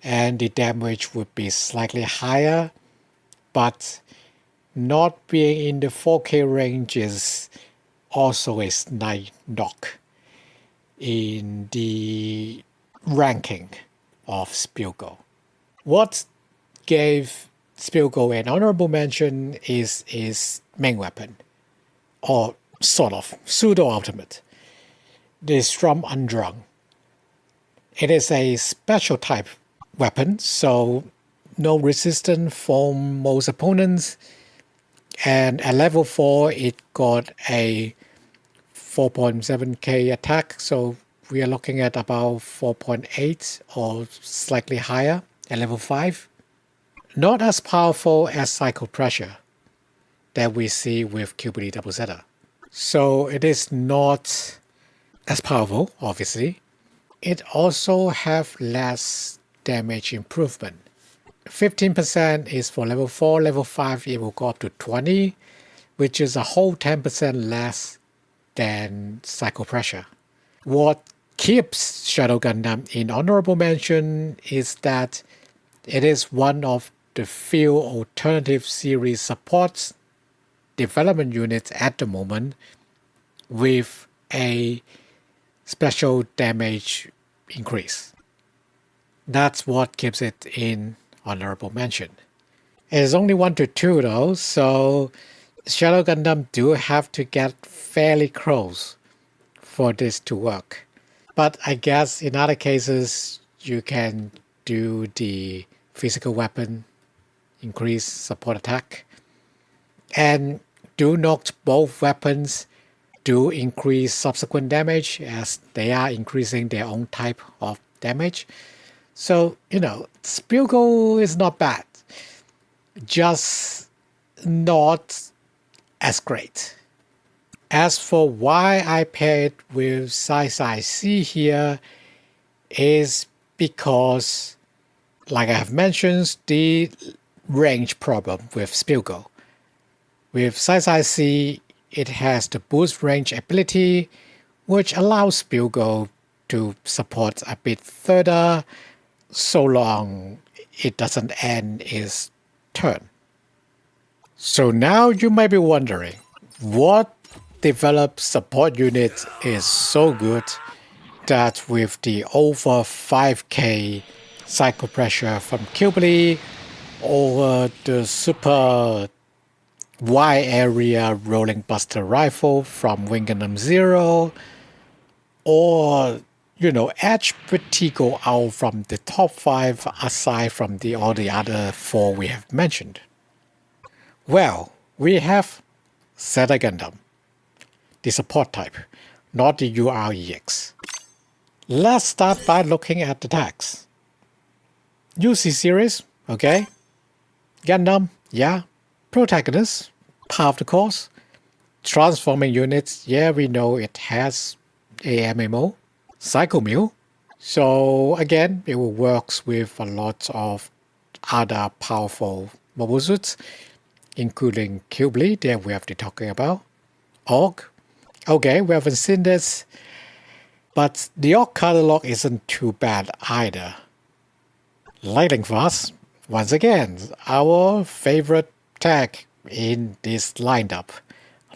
and the damage would be slightly higher, but not being in the 4K range is also a slight knock in the ranking of Spilgo. What gave Spilgo an honorable mention is his main weapon, or sort of pseudo-ultimate, the Strum Undrung. It is a special type weapon, so no resistance from most opponents, and at level 4 it got a 4.7k attack, so we are looking at about 4.8 or slightly higher at level 5. Not as powerful as Cycle Pressure that we see with Qubeley Double Zeta. So it is not as powerful, obviously. It also have less damage improvement. 15% is for level 4, level 5 it will go up to 20, which is a whole 10% less than Cycle Pressure. What keeps Shuttle Gundam in honorable mention is that it is one of the few alternative series supports development units at the moment with a special damage increase. That's what keeps it in honorable mention. It is only 1 to 2 though, so Shuttle Gundam do have to get fairly close for this to work. But I guess in other cases you can do the physical weapon increase support attack, and do not both weapons do increase subsequent damage as they are increasing their own type of damage. So, Spilgo is not bad, just not as great. As for why I paired with size C here is because, like I have mentioned, the range problem with Spilgo. With size C, it has the boost range ability, which allows Spilgo to support a bit further, so long it doesn't end its turn. So now you might be wondering, what developed support unit is so good that with the over 5k cycle pressure from Qubeley or the super wide area rolling buster rifle from Gundam 0, or edge Bertigo out from the top 5 aside from all the other 4 we have mentioned? Well, we have Zeta Gundam, the support type, not the UREX. Let's start by looking at the tags. UC series, okay. Gundam, yeah. Protagonist, part of the course. Transforming units, yeah, we know it has a MMO. Psycho Mew, so again, it works with a lot of other powerful mobile suits, including Qubeley that we have been talking about. Org, okay, we haven't seen this, but the Org catalog isn't too bad either. Lightning Fast, once again, our favorite tag in this lineup,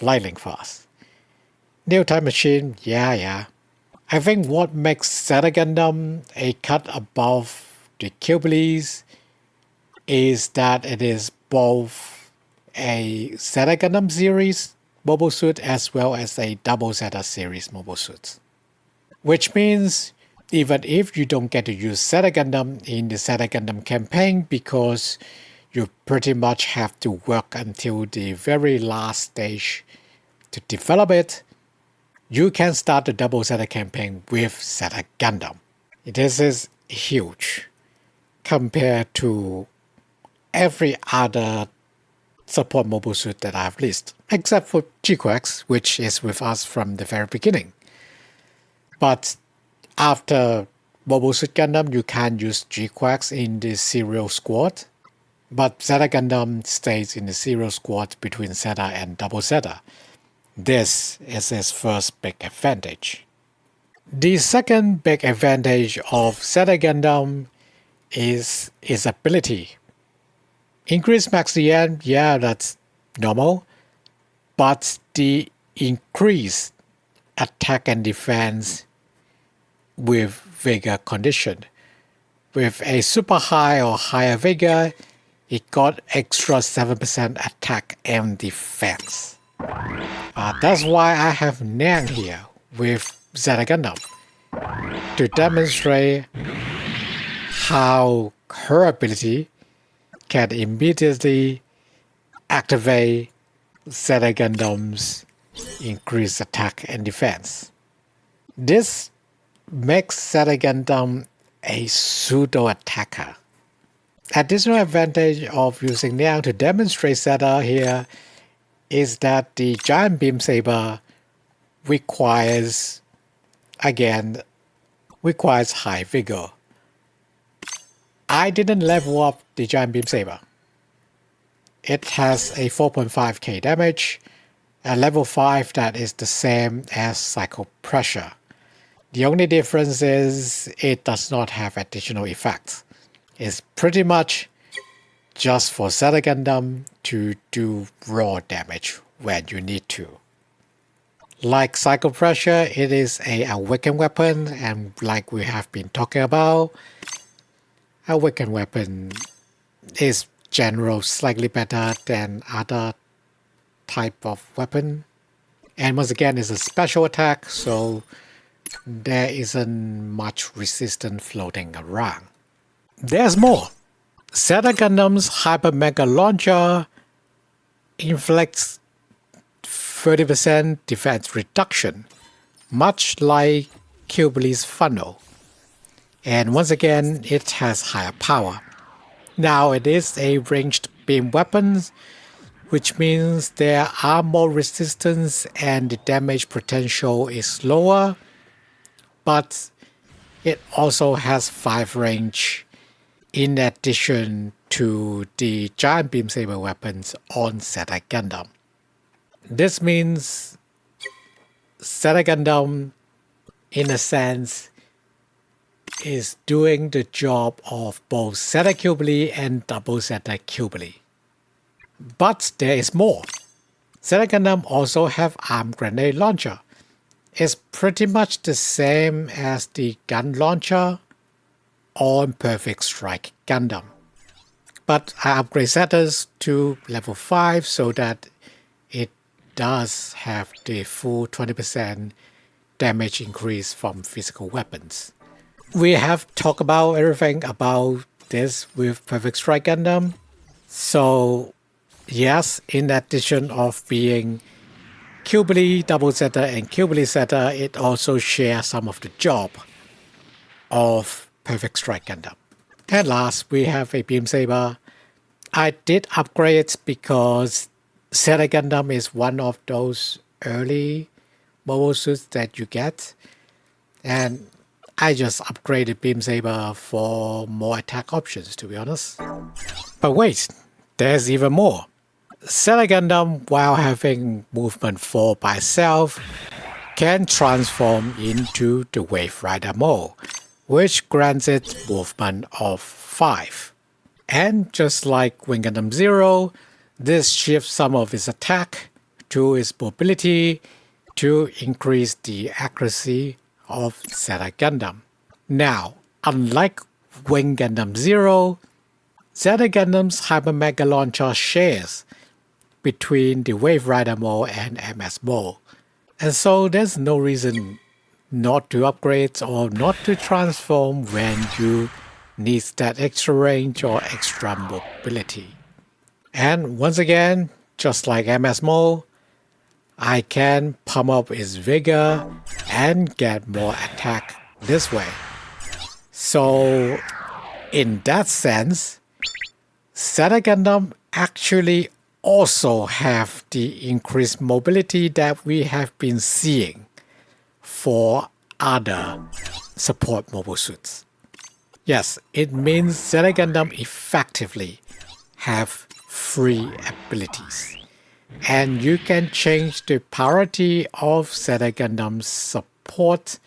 Lightning Fast. New Time Machine, yeah. I think what makes Zeta Gundam a cut above the Qubeleys is that it is both a Zeta Gundam series mobile suit as well as a Double Zeta series mobile suit. Which means even if you don't get to use Zeta Gundam in the Zeta Gundam campaign because you pretty much have to work until the very last stage to develop it, you can start the Double Zeta campaign with Zeta Gundam. This is huge compared to every other support mobile suit that I've listed, except for GQuuuuuX, which is with us from the very beginning. But after Mobile Suit Gundam, you can use GQuuuuuX in the serial squad, but Zeta Gundam stays in the serial squad between Zeta and Double Zeta. This is its first big advantage. The second big advantage of Zeta Gundam is its ability. Increase max DN, yeah, that's normal, but the increased attack and defense with vigor condition. With a super high or higher vigor, it got extra 7% attack and defense. That's why I have Zeong here with Zeta Gundam, to demonstrate how her ability can immediately activate Zeta Gundam's increased attack and defense. This makes Zeta Gundam a pseudo-attacker. Additional advantage of using Zeong to demonstrate Zeta here is that the Giant Beam Saber requires high vigor. I didn't level up the Giant Beam Saber. It has a 4.5k damage, at level 5 that is the same as Cycle Pressure. The only difference is it does not have additional effects. It's pretty much just for Zeta Gundam to do raw damage when you need to. Like Cycle Pressure, it is a awakened weapon, and like we have been talking about, awakened weapon is generally slightly better than other type of weapon. And once again, it's a special attack, so there isn't much resistance floating around. There's more. Zeta Gundam's Hyper Mega Launcher inflicts 30% defense reduction, much like Qubeley's funnel. And once again, it has higher power. Now it is a ranged beam weapon, which means there are more resistance and the damage potential is lower, but it also has 5 range in addition to the giant beam saber weapons on Zeta Gundam. This means Zeta Gundam, in a sense, is doing the job of both Zeta Qubeley and double Zeta Qubeley. But there is more. Zeta Gundam also have arm grenade launcher. It's pretty much the same as the gun launcher on Perfect Strike Gundam. But I upgrade Zetas to level 5 so that it does have the full 20% damage increase from physical weapons. We have talked about everything about this with Perfect Strike Gundam. So yes, in addition of being Qubeley Double Zeta and Qubeley Zeta, it also shares some of the job of Perfect Strike Gundam. And last, we have a Beam Saber. I did upgrade because Zeta Gundam is one of those early mobile suits that you get. And I just upgraded Beam Saber for more attack options, to be honest. But wait, there's even more. Zeta Gundam, while having movement 4 by itself, can transform into the Wave Rider mode, which grants it movement of 5. And just like Wing Gundam 0, this shifts some of its attack to its mobility to increase the accuracy of Zeta Gundam. Now, unlike Wing Gundam 0, Zeta Gundam's Hyper Mega Launcher shares between the Wave Rider mode and MS mode. And so there's no reason not to upgrade or not to transform when you need that extra range or extra mobility. And once again, just like MS mode, I can pump up its vigor and get more attack this way. So in that sense, Zeta Gundam actually also have the increased mobility that we have been seeing for other support mobile suits. Yes, it means Zeta Gundam effectively have 3 abilities. And you can change the priority of Zeta Gundam's support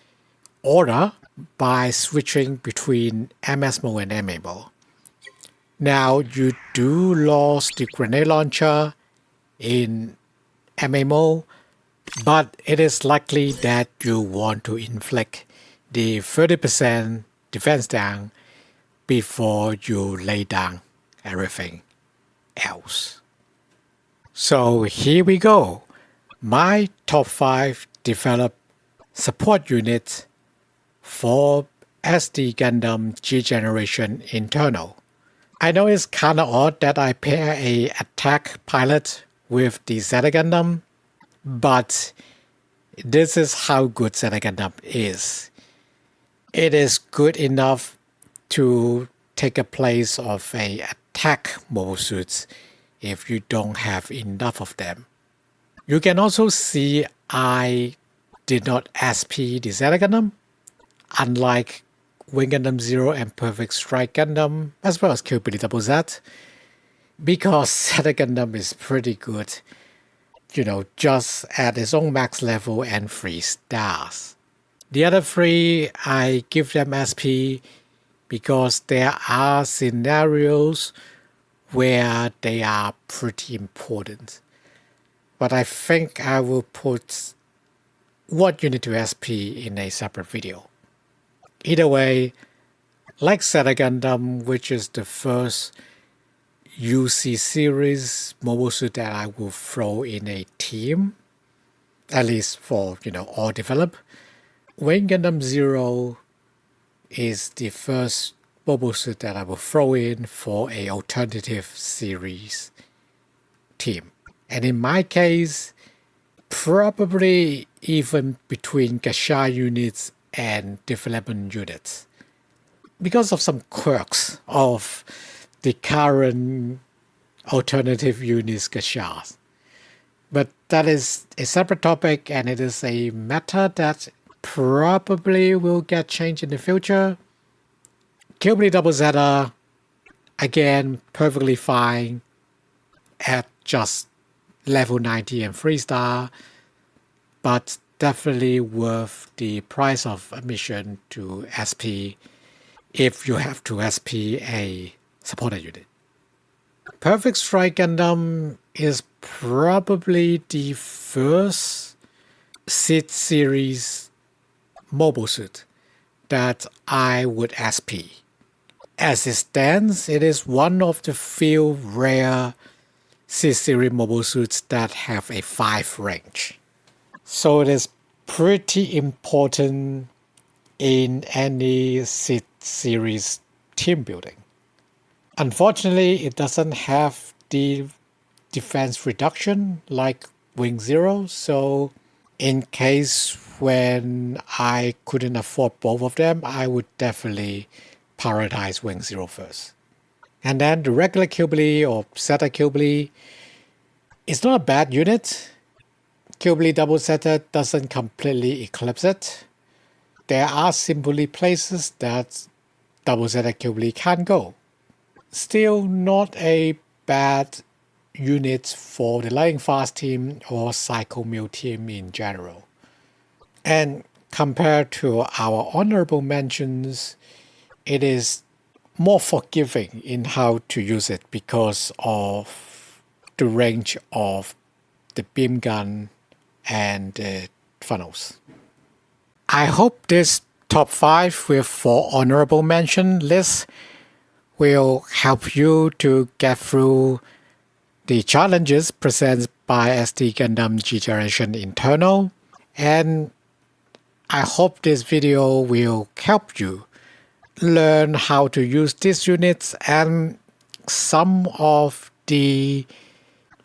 order by switching between MS mode and MA mode. Now, you do lose the grenade launcher in MA mode, but it is likely that you want to inflict the 30% defense down before you lay down everything else. So here we go. My top 5 developed support units for SD Gundam G Generation Internal. I know it's kinda odd that I pair a attack pilot with the Zeta Gundam, but this is how good Zeta Gundam is. It is good enough to take a place of a attack mobile suits if you don't have enough of them. You can also see I did not SP the Zeta Gundam, unlike Wing Gundam 0 and Perfect Strike Gundam, as well as Qubeley Double Z, because Zeta Gundam is pretty good, just at its own max level and 3 stars. The other 3, I give them SP because there are scenarios where they are pretty important. But I think I will put what unit to SP in a separate video. Either way, like Zeta Gundam, which is the first UC series mobile suit that I will throw in a team, at least for, all develop. Wing Gundam 0 is the first mobile suit that I will throw in for a alternative series team. And in my case, probably even between Gacha units and development units, because of some quirks of the current alternative units gachas. But that is a separate topic, and it is a method that probably will get changed in the future. Qubeley double Zeta, again, perfectly fine at just level 90 and 3-star, but definitely worth the price of admission to SP if you have to SP a supported unit. Perfect Strike Gundam is probably the first Sid series mobile suit that I would SP. As it stands, it is one of the few rare Sid series mobile suits that have a 5 range. So it is pretty important in any Sid series team building. Unfortunately, it doesn't have the defense reduction like Wing Zero, so in case when I couldn't afford both of them, I would definitely prioritize Wing Zero first. And then the regular Qubeley or Zeta Qubeley is not a bad unit. Qubeley double Zeta doesn't completely eclipse it. There are simply places that double Zeta Qubeley can't go. Still not a bad unit for the Lightning Fast team or Psycho Mill team in general. And compared to our honorable mentions, it is more forgiving in how to use it because of the range of the beam gun and the funnels. I hope this top 5 with 4 honorable mention lists will help you to get through the challenges presented by SD Gundam G Generation Internal, and I hope this video will help you learn how to use these units and some of the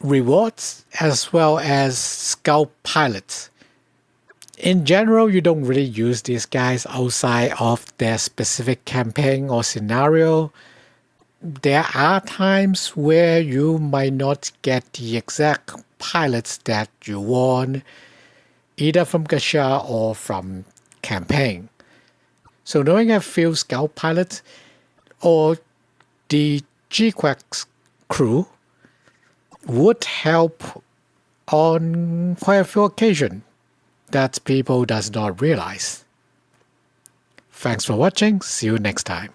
rewards as well as scout pilots. In general, you don't really use these guys outside of their specific campaign or scenario. There are times where you might not get the exact pilots that you want, either from gacha or from campaign. So knowing a few scout pilots or the GQuuuuuuX crew would help on quite a few occasions that people does not realize. Thanks for watching, see you next time.